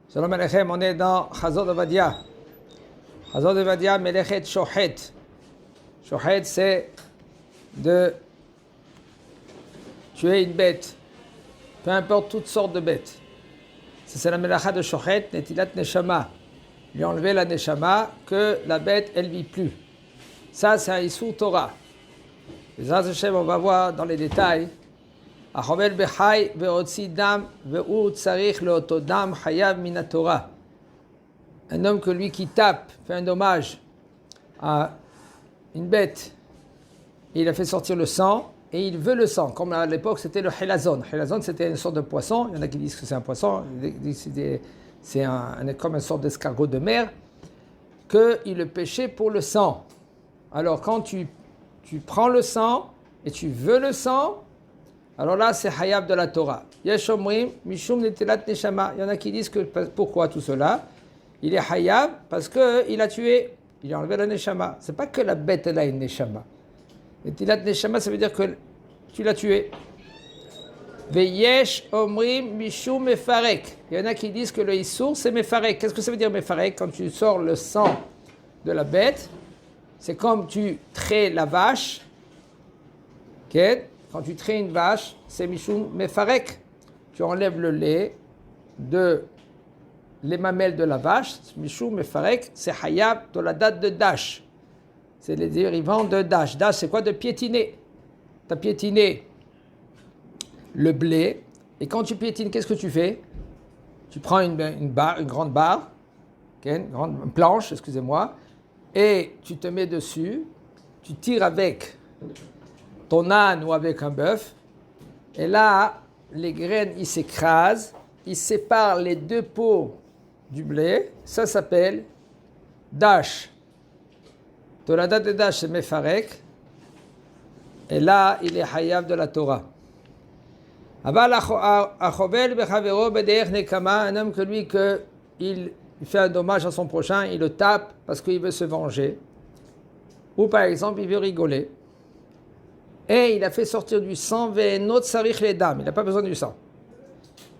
Shalom Aleichem, on est dans Chazon Ovadia. Chazon Ovadia, Melechet Shochet. Shochet, c'est de tuer une bête, peu importe toutes sortes de bêtes. C'est la melacha de Shochet, Netilat Neshama. Lui enlever la Neshama, que la bête, elle ne vit plus. Ça, c'est un Issur Torah. Les Hashem, on va voir dans les détails. החובל בחי והוציא דם והוא צריך לאותו דם חייב מן התורה. Un homme que lui qui tape, fait un dommage à une bête, il a fait sortir le sang et il veut le sang. Comme à l'époque c'était le helazon. Helazon c'était une sorte de poisson, il y en a qui disent que c'est un poisson, c'est comme une sorte d'escargot de mer, qu'il le pêchait pour le sang. Alors quand tu prends le sang et tu veux le sang, alors là, c'est Hayab de la Torah. Yesh omrim, mishum netilat neshama. Il y en a qui disent que pourquoi tout cela? Il est Hayab parce qu'il a tué, il a enlevé la neshama. C'est pas que la bête elle a une neshama. Netilat neshama, ça veut dire que tu l'as tué. Veyesh omrim mishum mefarek. Il y en a qui disent que le issour c'est mefarek. Qu'est-ce que ça veut dire mefarek? Quand tu sors le sang de la bête, c'est comme tu traites la vache. Okay? Quand tu traites une vache, c'est mishum mefarek. Tu enlèves le lait de les mamelles de la vache. Mishum mefarek, c'est hayab de la date de dash. C'est les dérivants de dash. Dash, c'est quoi? De piétiner. Tu as piétiné le blé. Et quand tu piétines, qu'est-ce que tu fais? Tu prends une grande barre, okay, une planche, excusez-moi, et tu te mets dessus. Tu tires avec ton âne ou avec un bœuf, et là, les graines, ils s'écrasent, ils séparent les deux peaux du blé, ça s'appelle dash. De la date de dash, c'est mefarek, et là, il est hayab de la Torah. Un homme que lui, il fait un dommage à son prochain, il le tape parce qu'il veut se venger, ou par exemple, il veut rigoler. Et il a fait sortir du sang, ve'enot sarich ledam. Il n'a pas besoin du sang.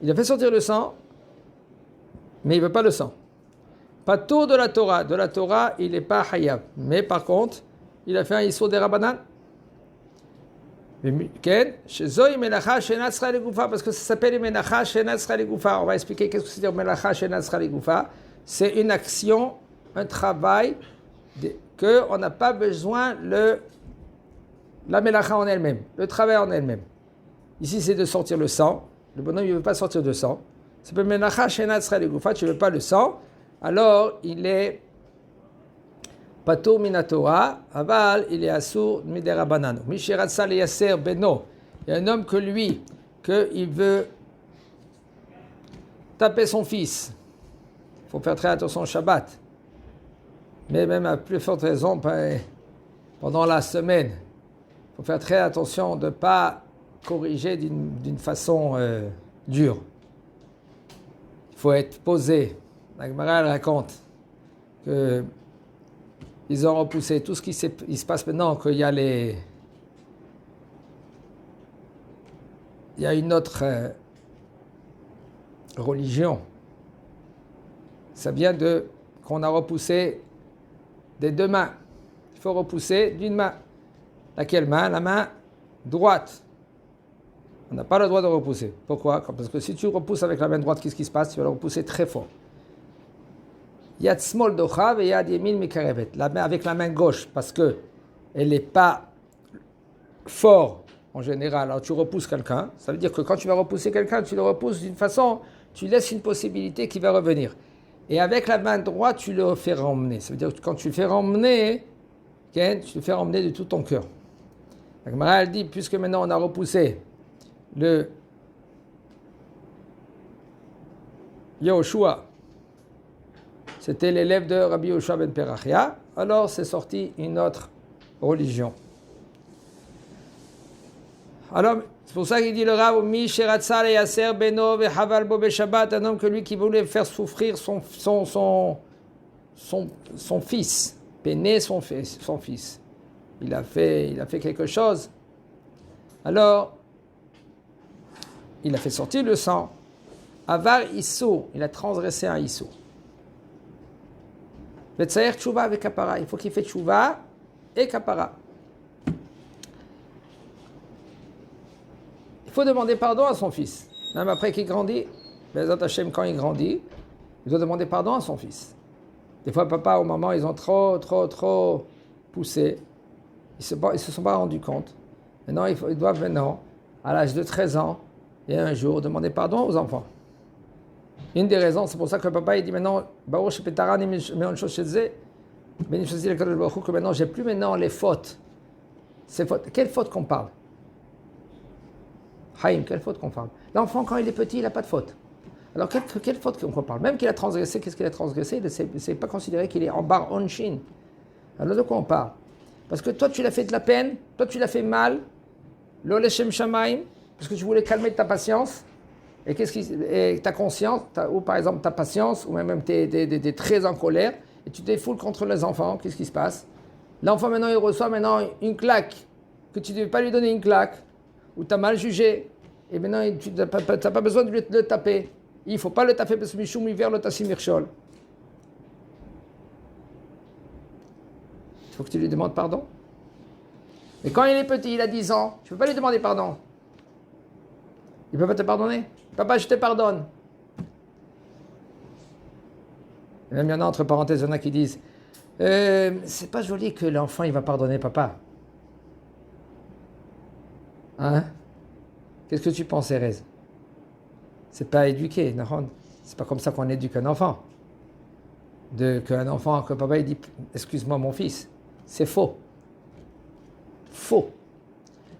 Il a fait sortir le sang, mais il ne veut pas le sang. Pas tout de la Torah. De la Torah, il n'est pas hayab. Mais par contre, il a fait un issur des Rabbanan. Parce que ça s'appelle melacha shenatzra legoufa. On va expliquer qu'est-ce que c'est dire melacha shenatzra legoufa. C'est une action, un travail qu'on n'a pas besoin la melacha en elle-même, le travail en elle-même. Ici, c'est de sortir le sang. Le bonhomme, il ne veut pas sortir de sang. C'est pas melacha shenatzra legoufa, tu ne veux pas le sang. Alors, il est patur min haTorah, aval, il est asur midei Rabbanan. Misheratza leyaser beno. Il y a un homme que lui, qu'il veut taper son fils. Il faut faire très attention au Shabbat. Mais même à plus forte raison, pendant la semaine. Il faut faire très attention de ne pas corriger d'une façon dure. Il faut être posé. La Gemara raconte qu'ils ont repoussé tout ce qui se passe maintenant, qu'il y a il y a une autre religion. Ça vient qu'on a repoussé des deux mains. Il faut repousser d'une main. Laquelle main? La main droite. On n'a pas le droit de repousser. Pourquoi? Parce que si tu repousses avec la main droite, qu'est-ce qui se passe? Tu vas le repousser très fort. Yad smol dochav et yad yemin mikarevet. La main avec la main gauche, parce que elle n'est pas fort en général. Alors tu repousses quelqu'un. Ça veut dire que quand tu vas repousser quelqu'un, tu le repousses d'une façon, tu laisses une possibilité qui va revenir. Et avec la main droite, tu le fais ramener. Ça veut dire que quand tu le fais ramener, okay, tu le fais ramener de tout ton cœur. La Gemara, elle dit, puisque maintenant on a repoussé le Yehoshua, c'était l'élève de Rabbi Yehoshua ben Perachia, alors c'est sorti une autre religion. Alors, c'est pour ça qu'il dit le Rav, Mi sheratza leyaser beno vechaval bo beshabbat, un homme que lui qui voulait faire souffrir son fils, peiner son fils. Il a fait quelque chose. Alors, il a fait sortir le sang. Avar Issou, il a transgressé un Issou. Vetsayer Tchouva avec Kapara, il faut qu'il fait Tchouva et Kapara. Il faut demander pardon à son fils. Même après qu'il grandit, Bezat Hashem, quand il grandit, il doit demander pardon à son fils. Des fois, papa ou maman, ils ont trop poussé. Ils ne se sont pas rendus compte. Maintenant, ils doivent à l'âge de 13 ans, et un jour, demander pardon aux enfants. Une des raisons, c'est pour ça que papa il dit maintenant, que maintenant, j'ai plus maintenant les fautes. Quelle faute qu'on parle? Haïm, quelle faute qu'on parle? L'enfant, quand il est petit, il n'a pas de faute. Alors, quelle faute qu'on parle? Même qu'il a transgressé, qu'est-ce qu'il a transgressé? C'est pas considéré qu'il est en bar onshin. Alors, de quoi on parle? Parce que toi, tu l'as fait de la peine, toi, tu l'as fait mal, lo leshem shamaim, parce que tu voulais calmer ta patience, et ta conscience, ou par exemple ta patience, ou même tu es très en colère, et tu défoules contre les enfants, qu'est-ce qui se passe? L'enfant, maintenant, il reçoit une claque, que tu ne devais pas lui donner une claque, ou tu as mal jugé, et maintenant, tu n'as pas besoin de le taper. Il ne faut pas le taper parce que Mishum hiver le tassim mirchol. Il faut que tu lui demandes pardon. Mais quand il est petit, il a 10 ans, tu ne peux pas lui demander pardon. Il ne peut pas te pardonner. Papa, je te pardonne. Et même il y en a entre parenthèses, il y en a qui disent c'est pas joli que l'enfant il va pardonner papa. Hein? Qu'est-ce que tu penses, Erez? C'est pas éduqué, non? C'est pas comme ça qu'on éduque un enfant. Qu'un enfant, que papa il dit excuse-moi mon fils. C'est faux. Faux.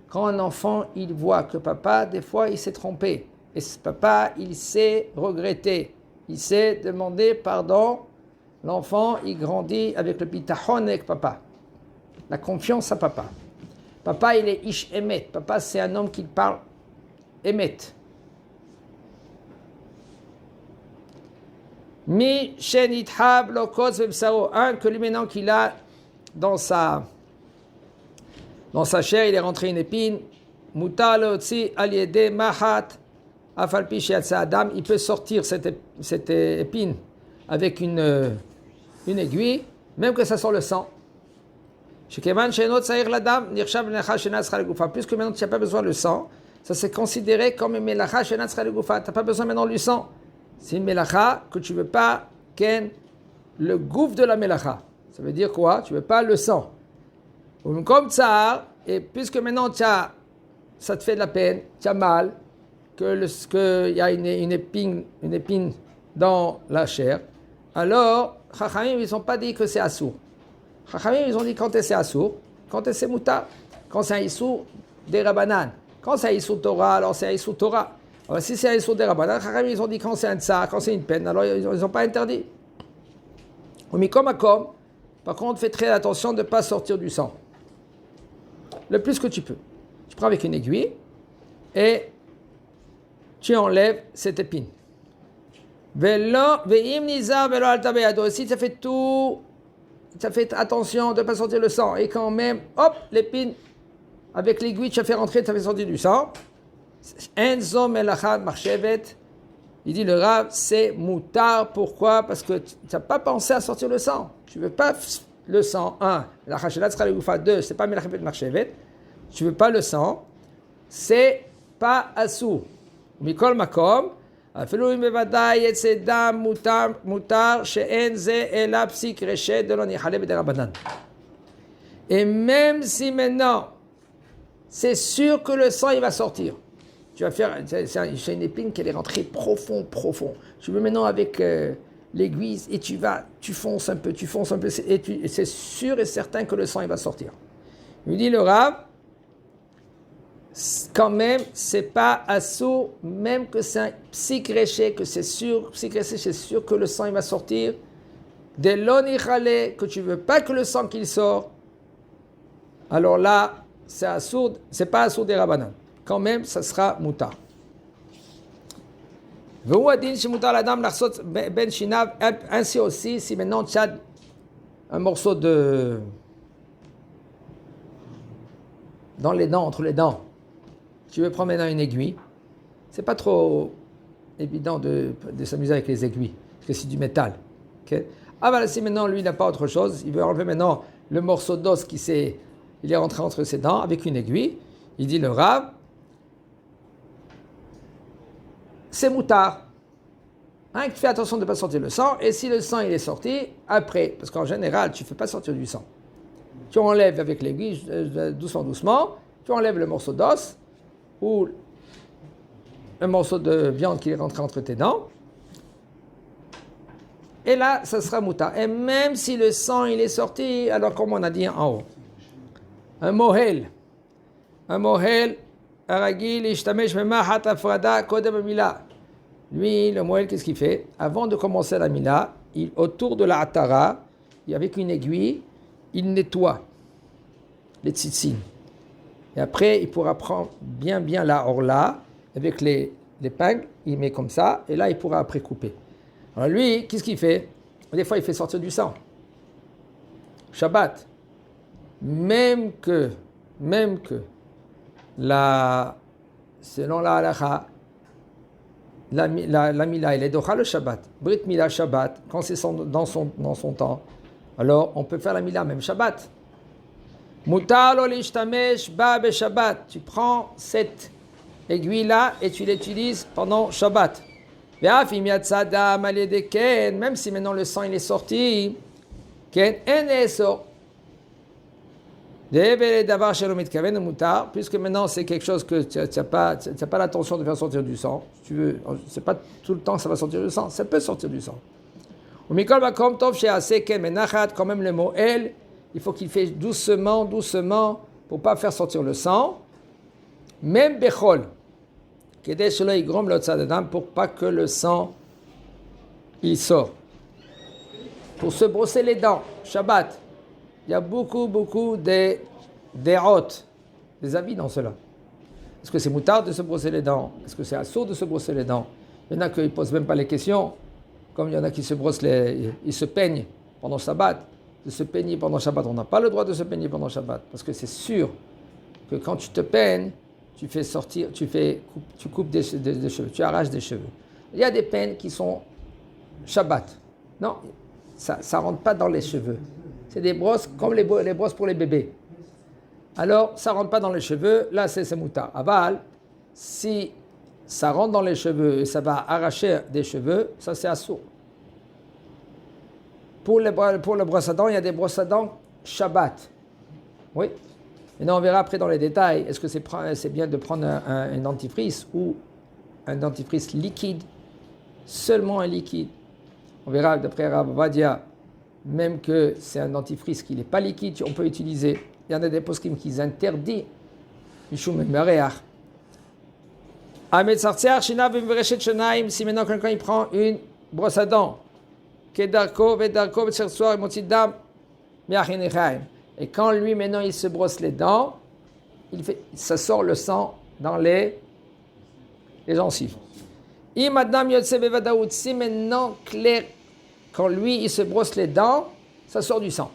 Quand un enfant il voit que papa, des fois, il s'est trompé. Et papa, il sait regretter. Il sait demander pardon. L'enfant, il grandit avec le bitachon avec papa. La confiance à papa. Papa, il est ish emet. Papa, c'est un homme qui parle emet. Mi shenithab lokos vebsaro. Un que lui maintenant qu'il a dans sa chair, il est rentré une épine. Mutar leotzi aliede mahat afalpi shiatsa adam. Il peut sortir cette épine avec une aiguille, même que ça sort le sang. Puisque maintenant tu n'as pas besoin de sang, ça c'est considéré comme une melacha shenat tzara legufa. Tu n'as pas besoin maintenant du sang. C'est une melacha que tu ne veux pas ken le gouffre de la melacha. Ça veut dire quoi? Tu ne veux pas le sang. Comme ça, et puisque maintenant ça te fait de la peine, tu as mal, qu'il y a une épine dans la chair, alors, Chachamim, ils n'ont pas dit que c'est assour. Chachamim, ils ont dit quand c'est assour, quand c'est mutar, quand c'est un issour des rabanan. Quand c'est un issour Torah, alors c'est un issour Torah. Alors si c'est un issour des rabanan, Chachamim, ils ont dit quand c'est un tsar, quand c'est une peine, alors ils n'ont pas interdit. Comme par contre, fais très attention de ne pas sortir du sang. Le plus que tu peux. Tu prends avec une aiguille et tu enlèves cette épine. Si tu fait tout, tu fait attention de ne pas sortir le sang, et quand même, hop, l'épine, avec l'aiguille, tu as fait rentrer, tu as fait sortir du sang. Enzo melachat marchevet. Il dit le Rav, c'est moutar. Pourquoi? Parce que tu n'as pas pensé à sortir le sang. Tu ne veux pas le sang. 1. La chashelat sera le goufa. 2. C'est pas melachet marchevet. Tu ne veux pas le sang. C'est pas assou. Mikol makom. אפילו אם בוודאי יצא דם מותר שאין זה אלא פסיק רשת דלא ניחלה בדרבנן. Et même si maintenant, c'est sûr que le sang il va sortir. Tu vas faire, c'est une épine qui est rentrée profond. Tu veux maintenant avec l'aiguille et tu fonces un peu, et c'est sûr et certain que le sang il va sortir. Il me dit le Rav, quand même, c'est pas assourd, même que c'est un psychréché, que c'est sûr, psychréché, c'est sûr que le sang il va sortir. De l'onichale, que tu veux pas que le sang qu'il sort, alors là, c'est assourd, c'est pas assourd des rabanan. Quand même, ça sera moutar. Ainsi aussi, si maintenant tu as un morceau dans les dents, entre les dents, tu veux prendre maintenant une aiguille, c'est pas trop évident de s'amuser avec les aiguilles, parce que c'est du métal. Okay? Ah voilà, si maintenant lui n'a pas autre chose, il veut enlever maintenant le morceau d'os il est rentré entre ses dents avec une aiguille. Il dit le Rav, c'est moutard. Hein, tu fais attention de ne pas sortir le sang, et si le sang il est sorti, après, parce qu'en général, tu ne fais pas sortir du sang. Tu enlèves avec l'aiguille, doucement, tu enlèves le morceau d'os, ou un morceau de viande qui est rentré entre tes dents, et là, ça sera moutard. Et même si le sang il est sorti, alors comme on a dit en haut, un mohel, aragil, ishtamesh memahat afrada kodem mila. Lui, le mohel, qu'est-ce qu'il fait? Avant de commencer la mila, autour de la atara, avec une aiguille, il nettoie les tzitzin. Et après, il pourra prendre bien la orla, avec l'épingle, il met comme ça, et là, il pourra après couper. Alors lui, qu'est-ce qu'il fait? Des fois, il fait sortir du sang. Shabbat. Même que selon la halakha, la mila, elle est docha le Shabbat. Brit mila Shabbat, quand c'est dans son temps, alors on peut faire la mila même Shabbat. Mutar lo l'ishtamesh ba be Shabbat. Tu prends cette aiguille-là et tu l'utilises pendant Shabbat. Même si maintenant le sang il est sorti, puisque maintenant c'est quelque chose que tu n'as pas l'intention de faire sortir du sang, si tu veux, c'est pas tout le temps que ça va sortir du sang, ça peut sortir du sang. Quand même le mot el, il faut qu'il fait doucement, pour pas faire sortir le sang, même bechol, pour pas que le sang il sort. Pour se brosser les dents, Shabbat, il y a beaucoup des avis dans cela. Est-ce que c'est moutard de se brosser les dents? Est-ce que c'est assourd de se brosser les dents? Il y en a qui ne posent même pas les questions, comme il y en a qui se brossent ils se peignent pendant Shabbat. De se peigner pendant Shabbat, on n'a pas le droit de se peigner pendant Shabbat, parce que c'est sûr que quand tu te peignes, tu coupes des cheveux, tu arraches des cheveux. Il y a des peines qui sont Shabbat. Non, ça ne rentre pas dans les cheveux. C'est des brosses comme les brosses pour les bébés. Alors, ça ne rentre pas dans les cheveux, là c'est mouta. Aval, si ça rentre dans les cheveux et ça va arracher des cheveux, ça c'est assourd. Pour le brosse à dents, il y a des brosses à dents Shabbat. Oui. Maintenant, on verra après dans les détails, est-ce que c'est bien de prendre un dentifrice ou un dentifrice liquide, seulement un liquide. On verra d'après Rav Ovadia, même que c'est un dentifrice qui n'est pas liquide, on peut utiliser. Il y en a des poskim qui interdisent. Mishum Mereach. Ahmed Sartser, Shina Vimvereshet Shanaim, si maintenant quelqu'un il prend une brosse à dents, Kedarko, Vedarko, Vetsersoir, et Motidam, Miachinechaim. Et quand lui, maintenant, il se brosse les dents, ça sort le sang dans les gencives. Si maintenant, clair, quand lui, il se brosse les dents, ça sort du sang.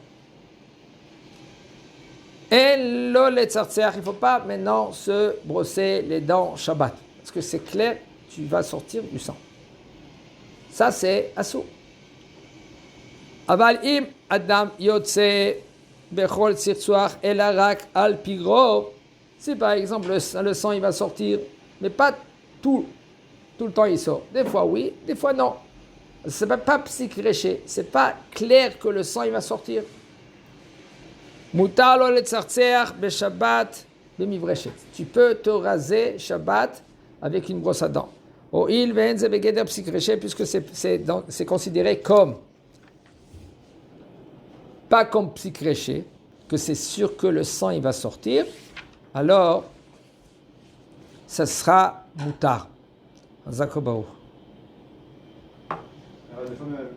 Et il ne faut pas maintenant se brosser les dents Shabbat. Parce que c'est clair, tu vas sortir du sang. Ça, c'est assourd. Aval im Adam yotse bechol tzirtzuach elarak al pigro. Si par exemple le sang il va sortir, mais pas tout le temps il sort. Des fois oui, des fois non. C'est pas psychréché, c'est pas clair que le sang il va sortir. Mutar lo letzartzer beshabbat bemivreshet. Tu peux te raser Shabbat avec une brosse à dents. O il venze begeder psychréché puisque c'est considéré comme pas comme psychréché, que c'est sûr que le sang il va sortir, alors ça sera moutard. Zakobaou.